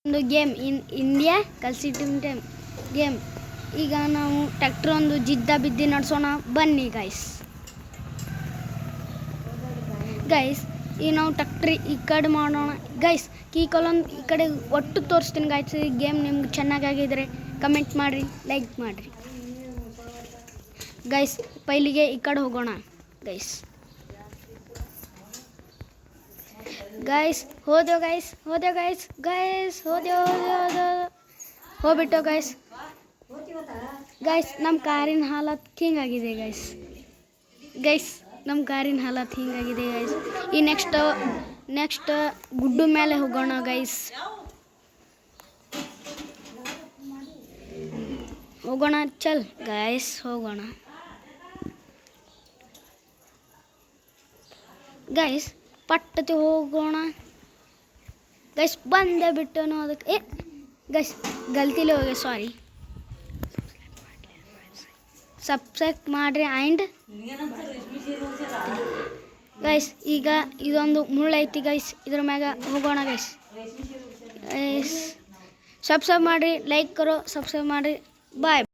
ಒಂದು game India ಕಲ್ಸಿಟ್ಟಿನ game. ಈಗ ನಾವು ಟ್ರ್ಯಾಕ್ಟರ್ ಒಂದು ಜಿದ್ದ ಬಿದ್ದು ನಡೆಸೋಣ ಬನ್ನಿ ಗೈಸ್. ಈಗ ನಾವು ಟ್ರ್ಯಾಕ್ಟ್ರಿ ಈ ಕಡೆ ಮಾಡೋಣ ಗೈಸ್. ಕೀಕೊಲೊಂದು ಈ ಕಡೆ ಒಟ್ಟು ತೋರಿಸ್ತೀನಿ ಗೈಸ್. ಈ ಗೇಮ್ ನಿಮ್ಗೆ ಚೆನ್ನಾಗಿದ್ರೆ ಕಮೆಂಟ್ ಮಾಡಿರಿ, ಲೈಕ್ ಮಾಡಿರಿ ಗೈಸ್. ಪೈಲಿಗೆ ಈ ಕಡೆ ಹೋಗೋಣ ಗೈಸ್. ಹೋದೆವು ಹೋಗ್ಬಿಟ್ಟು ಗೈಸ್ ನಮ್ಮ ಕಾರಿನ ಹಾಲತ್ ಹಿಂಗಾಗಿದೆ ಗೈಸ್. ನಮ್ಮ ಕಾರಿನ ಹಾಲತ್ ಹಿಂಗಾಗಿದೆ ಗೈಸ್. ಈ ನೆಕ್ಸ್ಟ್ ಗುಡ್ಡು ಮೇಲೆ ಹೋಗೋಣ ಗೈಸ್. ಹೋಗೋಣ ಚಲ್ ಗೈಸ್, ಹೋಗೋಣ ಗೈಸ್. ಪಟ್ಟತಿ ಹೋಗೋಣ ಗೈಸ್. ಬಂದೇ ಬಿಟ್ಟನು ಅದಕ್ಕೆ ಗೈಸ್, ಗಲ್ತಿಲಿ ಹೋಗಿ ಸಾರಿ. ಸಬ್ಸ್ಕ್ರೈಬ್ ಮಾಡಿರಿ ಆ್ಯಂಡ್ ಗೈಸ್. ಈಗ ಇದೊಂದು ಮುಳ್ಳೈತಿ ಗೈಸ್, ಇದ್ರ ಮ್ಯಾಗ ಹೋಗೋಣ ಗೈಸ್. ಸಬ್ಸ್ಕ್ರೈಬ್ ಮಾಡಿರಿ, ಲೈಕ್ ಕರೋ, ಸಬ್ಸ್ಕ್ರೈಬ್ ಮಾಡಿರಿ. ಬಾಯ್.